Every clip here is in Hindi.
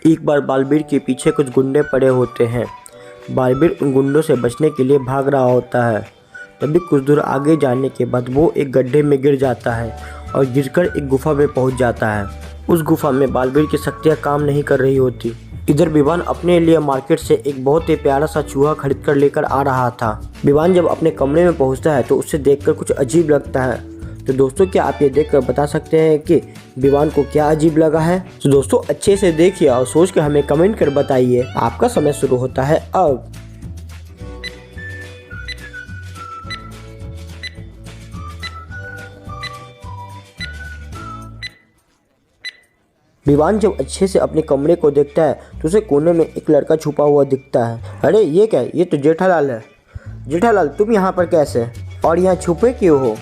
एक बार बालवीर के पीछे कुछ गुंडे पड़े होते हैं। बालवीर उन गुंडों से बचने के लिए भाग रहा होता है। तभी कुछ दूर आगे जाने के बाद वो एक गड्ढे में गिर जाता है और गिरकर एक गुफा में पहुंच जाता है। उस गुफा में बालवीर की शक्तियाँ काम नहीं कर रही होती। इधर विवान अपने लिए मार्केट से एक बहुत ही प्यारा सा चूहा खरीद कर लेकर आ रहा था। विवान जब अपने कमरे में पहुंचता है तो उसे देखकर कुछ अजीब लगता है। तो दोस्तों, क्या आप ये देखकर बता सकते हैं कि विवान को क्या अजीब लगा है? तो दोस्तों, अच्छे से देखिए और सोच कर हमें कमेंट कर बताइए। आपका समय शुरू होता है अब। विवान जब अच्छे से अपने कमरे को देखता है तो उसे कोने में एक लड़का छुपा हुआ दिखता है। अरे ये क्या है? ये तो जेठालाल है। जेठालाल, तुम यहाँ पर कैसे और यहाँ छुपे क्यों हो?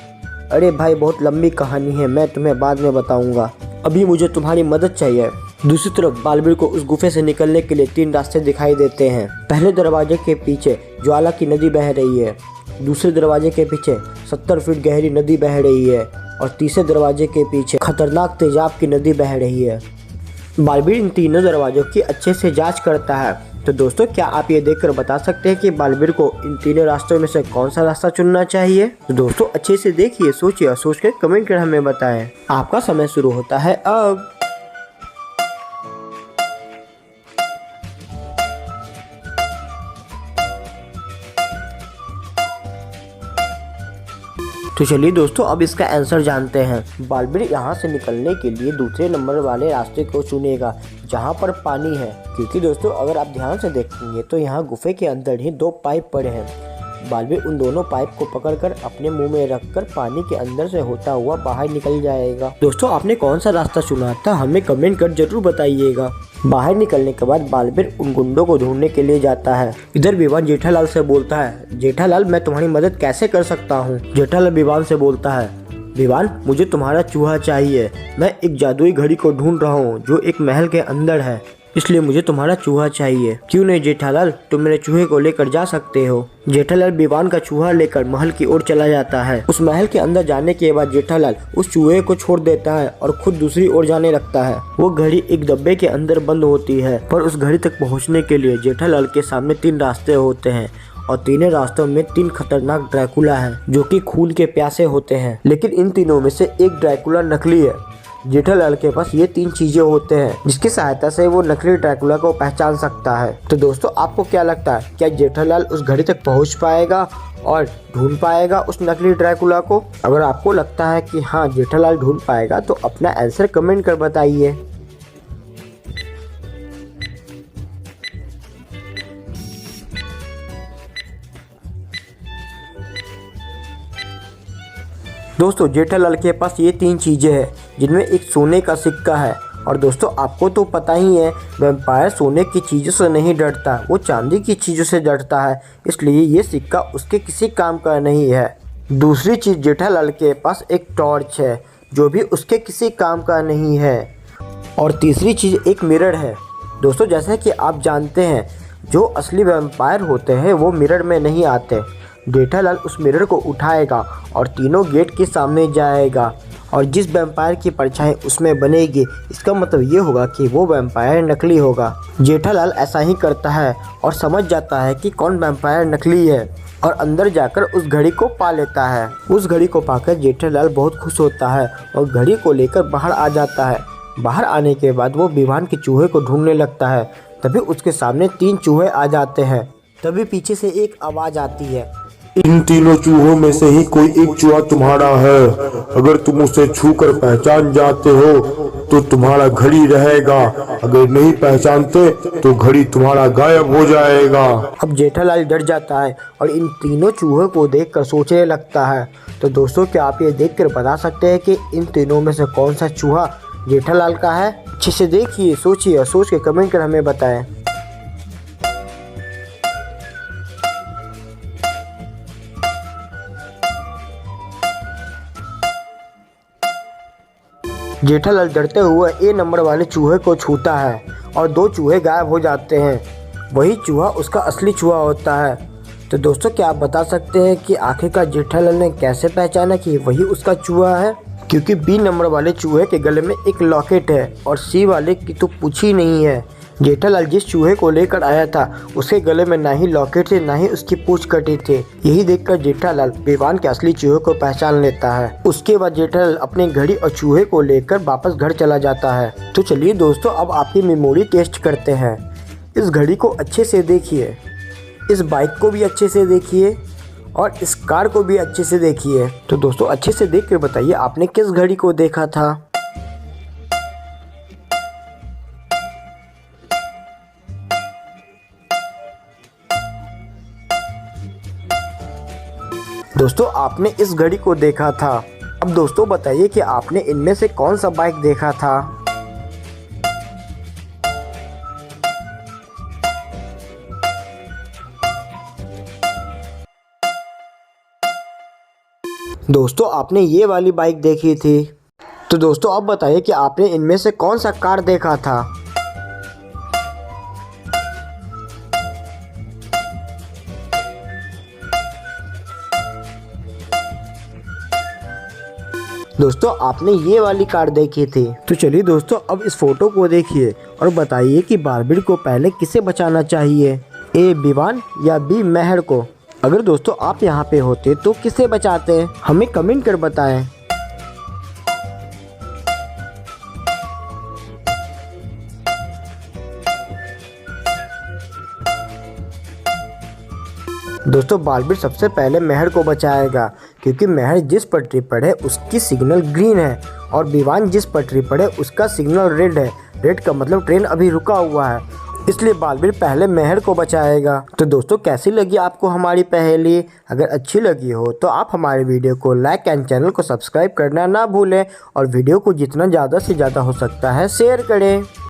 अरे भाई, बहुत लंबी कहानी है, मैं तुम्हें बाद में बताऊंगा। अभी मुझे तुम्हारी मदद चाहिए। दूसरी तरफ बालवीर को उस गुफे से निकलने के लिए 3 रास्ते दिखाई देते हैं। पहले दरवाजे के पीछे ज्वाला की नदी बह रही है, दूसरे दरवाजे के पीछे 70 फीट गहरी नदी बह रही है और तीसरे दरवाजे के पीछे खतरनाक तेजाब की नदी बह रही है। बालवीर इन तीनों दरवाजों की अच्छे से जांच करता है। तो दोस्तों, क्या आप ये देखकर बता सकते हैं कि बालवीर को इन तीनों रास्तों में से कौन सा रास्ता चुनना चाहिए? तो दोस्तों, अच्छे से देखिए, सोचिए और सोच कर कमेंट कर हमें बताएं। आपका समय शुरू होता है अब। तो चलिए दोस्तों, अब इसका आंसर जानते हैं। बालवीर यहाँ से निकलने के लिए दूसरे नंबर वाले रास्ते को चुनेगा जहाँ पर पानी है, क्योंकि दोस्तों अगर आप ध्यान से देखेंगे तो यहाँ गुफे के अंदर ही 2 पाइप पड़े हैं। बालवीर उन दोनों पाइप को पकड़कर अपने मुंह में रखकर पानी के अंदर से होता हुआ बाहर निकल जाएगा। दोस्तों, आपने कौन सा रास्ता चुना था हमें कमेंट कर जरूर बताइएगा। बाहर निकलने के बाद बालवीर उन गुंडों को ढूंढने के लिए जाता है। इधर विवान जेठालाल से बोलता है, जेठालाल, मैं तुम्हारी मदद कैसे कर सकता हूँ? जेठालाल विवान से बोलता है, विवान, मुझे तुम्हारा चूहा चाहिए। मैं एक जादुई घड़ी को ढूंढ रहा हूँ जो एक महल के अंदर है, इसलिए मुझे तुम्हारा चूहा चाहिए। क्यों नहीं जेठालाल, तुम मेरे चूहे को लेकर जा सकते हो। जेठालाल विवान का चूहा लेकर महल की ओर चला जाता है। उस महल के अंदर जाने के बाद जेठालाल उस चूहे को छोड़ देता है और खुद दूसरी ओर जाने लगता है। वो घड़ी एक डब्बे के अंदर बंद होती है, पर उस घड़ी तक पहुँचने के लिए जेठालाल के सामने 3 रास्ते होते हैं और तीनों रास्तों में 3 खतरनाक ड्रैकुला हैं जो कि खून के प्यासे होते हैं। लेकिन इन तीनों में से एक ड्रैकुला नकली है। जेठालाल के पास ये 3 चीजें होते हैं जिसकी सहायता से वो नकली ड्रैकुला को पहचान सकता है। तो दोस्तों, आपको क्या लगता है, क्या जेठालाल उस घड़ी तक पहुंच पाएगा और ढूंढ पाएगा उस नकली ड्रैकुला को? अगर आपको लगता है कि हाँ जेठालाल ढूंढ पाएगा तो अपना आंसर कमेंट कर बताइए। दोस्तों, जेठालाल के पास ये 3 चीजें हैं जिनमें एक सोने का सिक्का है। और दोस्तों, आपको तो पता ही है, वैम्पायर सोने की चीज़ों से नहीं डरता, वो चांदी की चीज़ों से डरता है, इसलिए ये सिक्का उसके किसी काम का नहीं है। दूसरी चीज़, जेठालाल के पास एक टॉर्च है जो भी उसके किसी काम का नहीं है। और तीसरी चीज़ एक मिरर है। दोस्तों, जैसे कि आप जानते हैं, जो असली वैम्पायर होते हैं वो मिरर में नहीं आते। जेठालाल उस मिरर को उठाएगा और तीनों गेट के सामने जाएगा और जिस वैम्पायर की परछाई उसमें बनेगी, इसका मतलब ये होगा कि वो वैम्पायर नकली होगा। जेठालाल ऐसा ही करता है और समझ जाता है कि कौन वैम्पायर नकली है और अंदर जाकर उस घड़ी को पा लेता है। उस घड़ी को पाकर जेठालाल बहुत खुश होता है और घड़ी को लेकर बाहर आ जाता है। बाहर आने के बाद वो विवान के चूहे को ढूंढने लगता है। तभी उसके सामने 3 चूहे आ जाते हैं। तभी पीछे से एक आवाज़ आती है, इन तीनों चूहों में से ही कोई एक चूहा तुम्हारा है। अगर तुम उसे छूकर पहचान जाते हो तो तुम्हारा घड़ी रहेगा, अगर नहीं पहचानते तो घड़ी तुम्हारा गायब हो जाएगा। अब जेठालाल डर जाता है और इन तीनों चूहों को देखकर सोचने लगता है। तो दोस्तों, क्या आप ये देखकर बता सकते हैं कि इन तीनों में से कौन सा चूहा जेठालाल का है? अच्छे से देखिए, सोचिए और सोच के कमेंट कर हमें बताएं। जेठालाल डरते हुए ए नंबर वाले चूहे को छूता है और 2 चूहे गायब हो जाते हैं। वही चूहा उसका असली चूहा होता है। तो दोस्तों, क्या आप बता सकते हैं कि आखिरकार जेठालाल ने कैसे पहचाना कि वही उसका चूहा है? क्योंकि बी नंबर वाले चूहे के गले में एक लॉकेट है और सी वाले की तो पूछ ही नहीं है। जेठालाल जिस चूहे को लेकर आया था उसके गले में ना ही लॉकेट थे ना ही उसकी पूंछ कटी थी। यही देखकर जेठालाल विवान के असली चूहे को पहचान लेता है। उसके बाद जेठालाल अपनी घड़ी और चूहे को लेकर वापस घर चला जाता है। तो चलिए दोस्तों, अब आपकी मेमोरी टेस्ट करते हैं। इस घड़ी को अच्छे से देखिए, इस बाइक को भी अच्छे से देखिए और इस कार को भी अच्छे से देखिए। तो दोस्तों अच्छे से देख कर बताइए आपने किस घड़ी को देखा था। दोस्तों आपने इस घड़ी को देखा था। अब दोस्तों बताइए कि आपने इनमें से कौन सा बाइक देखा था। दोस्तों आपने ये वाली बाइक देखी थी। तो दोस्तों अब बताइए कि आपने इनमें से कौन सा कार देखा था। दोस्तों आपने ये वाली कार देखी थी। तो चलिए दोस्तों, अब इस फोटो को देखिए और बताइए कि बार्बिल को पहले किसे बचाना चाहिए, ए विवान या बी मेहर को। अगर दोस्तों आप यहाँ पे होते तो किसे बचाते, हमें कमेंट कर बताएं। दोस्तों बार्बिल सबसे पहले मेहर को बचाएगा, क्योंकि मेहर जिस पटरी पर है उसकी सिग्नल ग्रीन है और विवान जिस पटरी पर है उसका सिग्नल रेड है। रेड का मतलब ट्रेन अभी रुका हुआ है, इसलिए बार्बिल पहले मेहर को बचाएगा। तो दोस्तों कैसी लगी आपको हमारी पहेली? अगर अच्छी लगी हो तो आप हमारे वीडियो को लाइक एंड चैनल को सब्सक्राइब करना ना भूलें और वीडियो को जितना ज़्यादा से ज़्यादा हो सकता है शेयर करें।